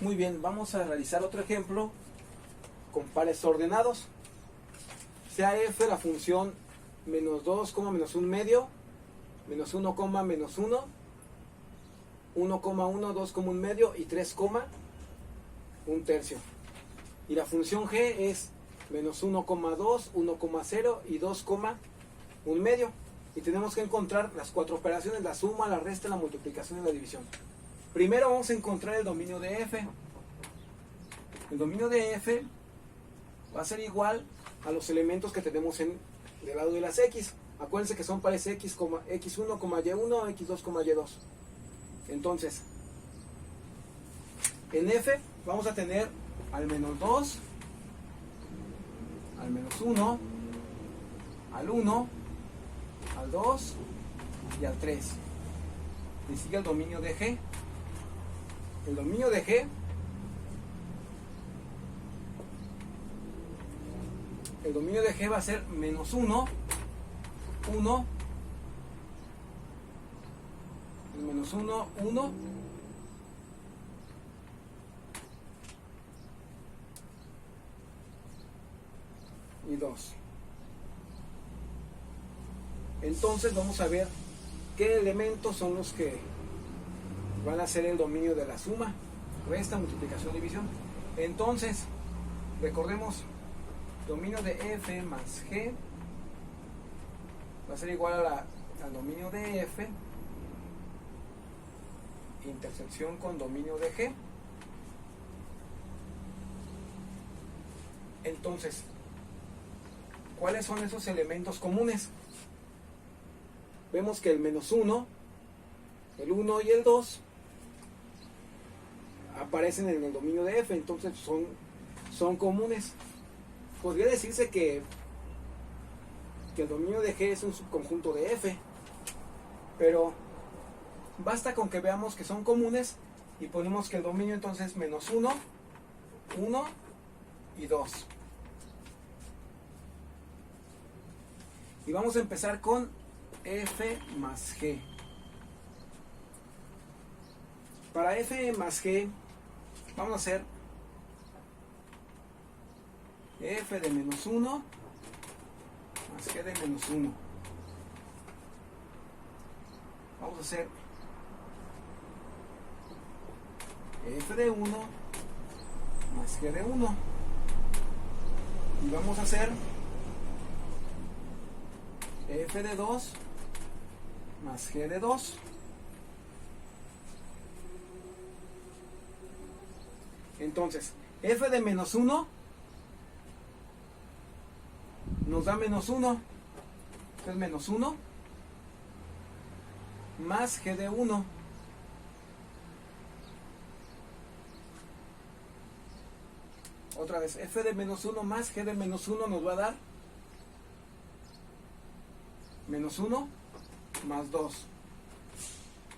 Muy bien, vamos a realizar otro ejemplo con pares ordenados. Sea f la función menos 2, menos 1 medio, menos 1, menos 1, 1,1, 2, 1 medio y 3, 1 tercio. Y la función g es menos 1,2, 1,0 y 2, 1 medio. Y tenemos que encontrar las cuatro operaciones: la suma, la resta, la multiplicación y la división. Primero vamos a encontrar el dominio de f. El dominio de f va a ser igual a los elementos que tenemos del lado de las x. Acuérdense que son pares x, x1, y1, x2, y2. Entonces, en f vamos a tener al menos 2, al menos 1, al 1, al 2 y al 3. Y sigue el dominio de g. El dominio de g, va a ser menos 1, 1, el menos 1, 1, y 2. Entonces vamos a ver qué elementos son los que van a ser el dominio de la suma, resta, multiplicación, división. Entonces, recordemos, dominio de f más g va a ser igual al dominio de f intersección con dominio de g. Entonces, ¿cuáles son esos elementos comunes? Vemos que el menos 1, el 1 y el 2 aparecen en el dominio de f, entonces son comunes. Podría decirse que el dominio de g es un subconjunto de f, pero basta con que veamos que son comunes y ponemos que el dominio entonces es menos 1, 1 y 2. Y vamos a empezar con f más g. Para f más g vamos a hacer f de menos 1 más g de menos 1. Vamos a hacer f de 1 más g de 1. Y vamos a hacer f de 2 más g de 2. Entonces, f de menos 1 nos da menos 1. Entonces, menos 1 más g de 1. Otra vez, f de menos 1 más g de menos 1 nos va a dar menos 1 más 2.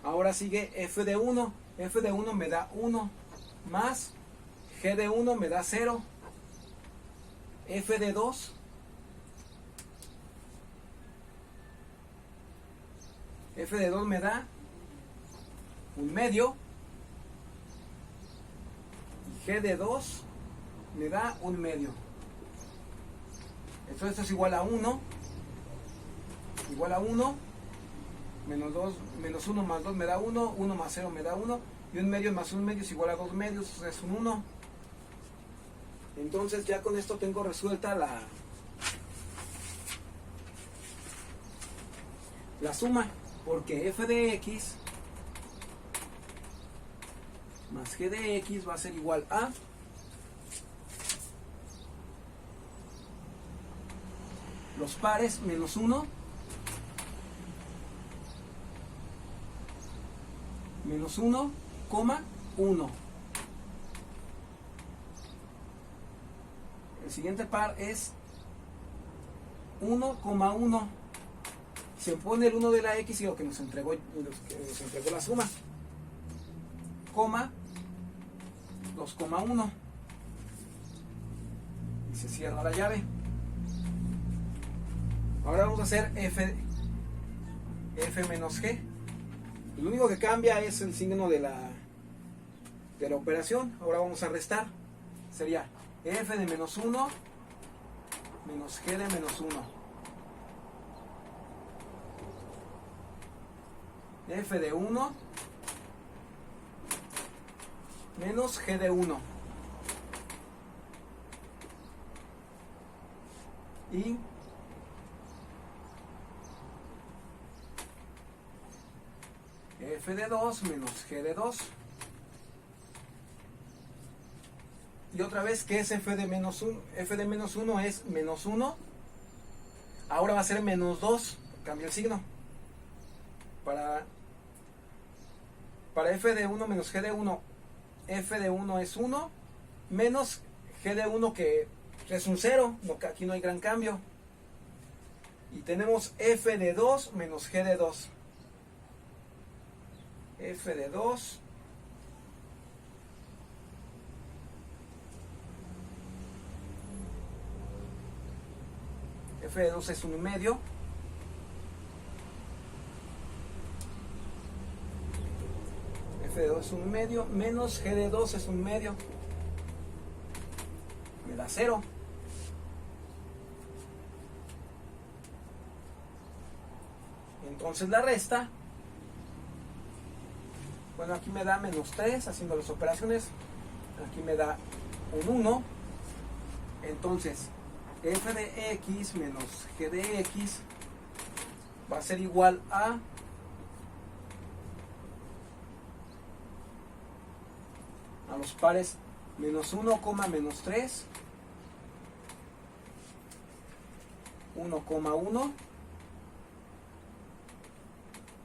Ahora sigue f de 1. F de 1 me da 1 más g de 1 me da 0. F de 2 me da 1 medio. Y g de 2 me da 1 medio. Entonces esto es igual a 1. Igual a 1. Menos 2, menos 1 más 2 me da 1. 1 más 0 me da 1. Y 1 medio más 1 medio es igual a 2 medios. O sea, es un 1. Entonces ya con esto tengo resuelta la suma, porque f de x más g de x va a ser igual a los pares menos 1 menos 1, 1. El siguiente par es 1,1. Se pone el 1 de la x y lo que nos entregó la suma. 2,1. Y se cierra la llave. Ahora vamos a hacer f menos g. Lo único que cambia es el signo de de la operación. Ahora vamos a restar. Sería f de menos 1 menos g de menos 1. F de 1 menos g de 1. Y f de 2 menos g de 2. Y otra vez, ¿qué es f de menos 1? F de menos 1 es menos 1. Ahora va a ser menos 2. Cambia el signo. Para f de 1 menos g de 1, f de 1 es 1 menos g de 1 que es un 0. No, aquí no hay gran cambio. Y tenemos f de 2 menos g de 2. F de 2 f de 2 es 1 medio. F de 2 es 1 medio menos g de 2 es 1 medio. Me da 0. Entonces la resta, bueno, aquí me da menos 3 haciendo las operaciones. Aquí me da un 1. Entonces f de x menos g de x va a ser igual a los pares menos 1, menos 3, 1,1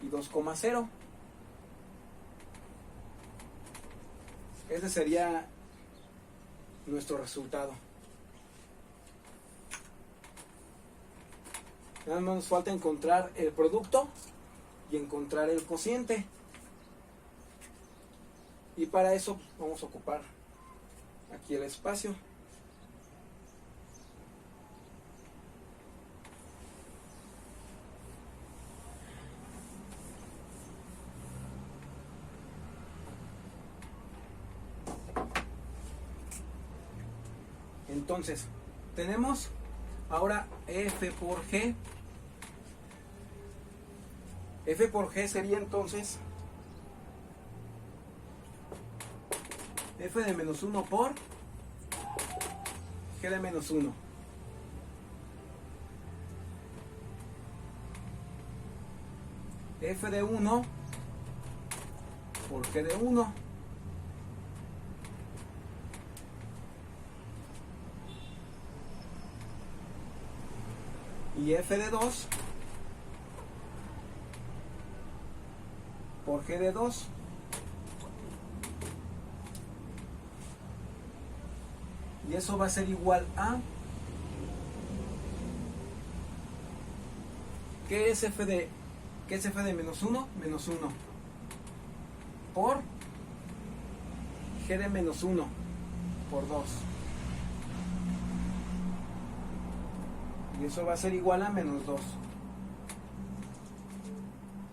y 2,0. Ese sería nuestro resultado. Nada más nos falta encontrar el producto y encontrar el cociente. Y para eso vamos a ocupar aquí el espacio. Entonces, tenemos ahora f por g. F por g sería entonces f de menos 1 por g de menos 1. F de 1 por g de 1. Y f de 2 por g de 2. Y eso va a ser igual a, ¿qué es f de menos 1? Menos 1 por g de menos 1 por 2. Y eso va a ser igual a menos 2.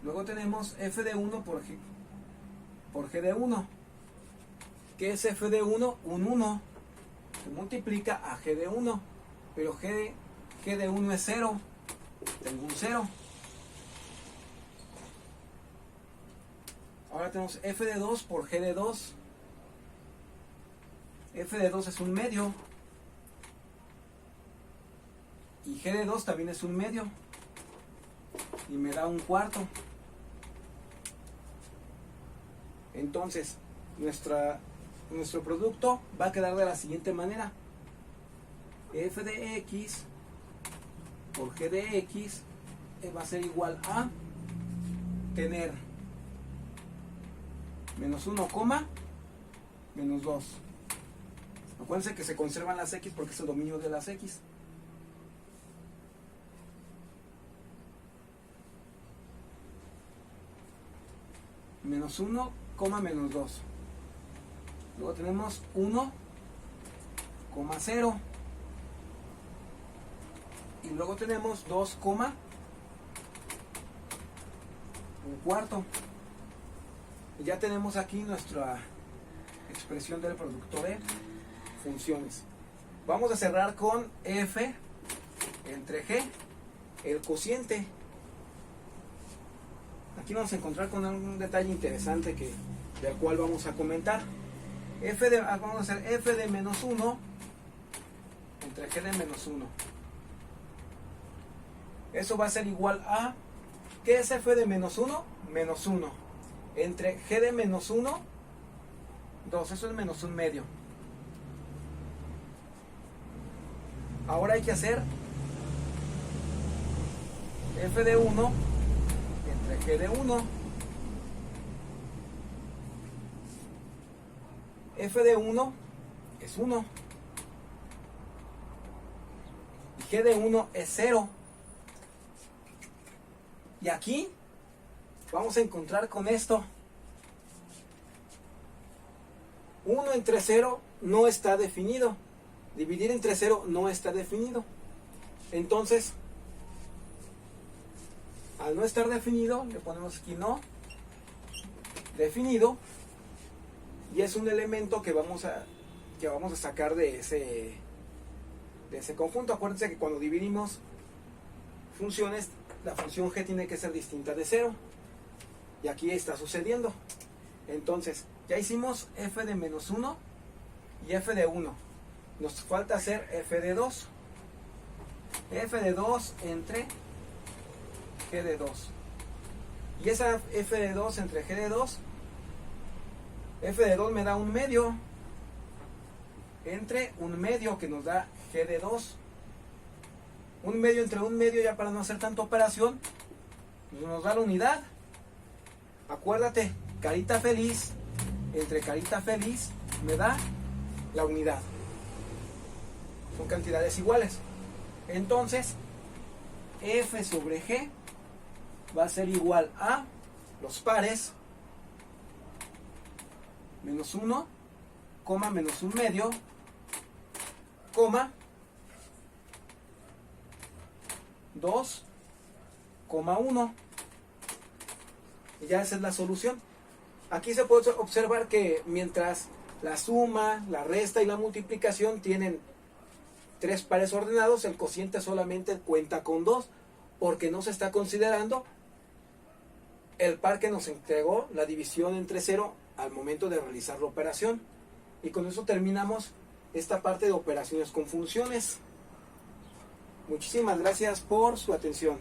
Luego tenemos f de 1 por g de 1. ¿Qué es f de 1? Un 1. Se multiplica a g de 1. Pero g de 1 es 0. Tengo un 0. Ahora tenemos f de 2 por g de 2. F de 2 es un medio. Y g de 2 también es un medio. Y me da un cuarto. Entonces, nuestro producto va a quedar de la siguiente manera. F de x por g de x va a ser igual a tener menos 1, menos 2. Acuérdense que se conservan las x porque es el dominio de las x. Menos 1, menos 2. Luego tenemos 1, 0. Y luego tenemos 2, un cuarto. Y ya tenemos aquí expresión del producto de funciones. Vamos a cerrar con f entre g, el cociente. Aquí vamos a encontrar con un detalle interesante del cual vamos a comentar. Vamos a hacer f de menos 1 entre g de menos 1. Eso va a ser igual a, ¿qué es f de menos 1? Menos 1. Entre g de menos 1, 2. Eso es menos 1 medio. Ahora hay que hacer f de 1 entre g de 1. F de 1 es 1. Y g de 1 es 0. Y aquí vamos a encontrar con esto. 1 entre 0 no está definido. Dividir entre 0 no está definido. Entonces, al no estar definido, le ponemos aquí no definido. Y es un elemento que vamos a sacar de ese conjunto. Acuérdense que cuando dividimos funciones, la función g tiene que ser distinta de 0. Y aquí está sucediendo. Entonces, ya hicimos f de menos 1 y f de 1. Nos falta hacer f de 2. F de 2 entre g de 2. Y esa f de 2 entre g de 2, f de 2 me da 1 medio. Entre 1 medio que nos da g de 2. 1 medio entre 1 medio, ya para no hacer tanta operación, nos da la unidad. Acuérdate, carita feliz entre carita feliz me da la unidad. Son cantidades iguales. Entonces, f sobre g va a ser igual a los pares menos 1, coma menos 1 medio, coma 2, coma 1. Y ya esa es la solución. Aquí se puede observar que mientras la suma, la resta y la multiplicación tienen 3 pares ordenados, el cociente solamente cuenta con 2, porque no se está considerando el par que nos entregó la división entre 0 al momento de realizar la operación. Y con eso terminamos esta parte de operaciones con funciones. Muchísimas gracias por su atención.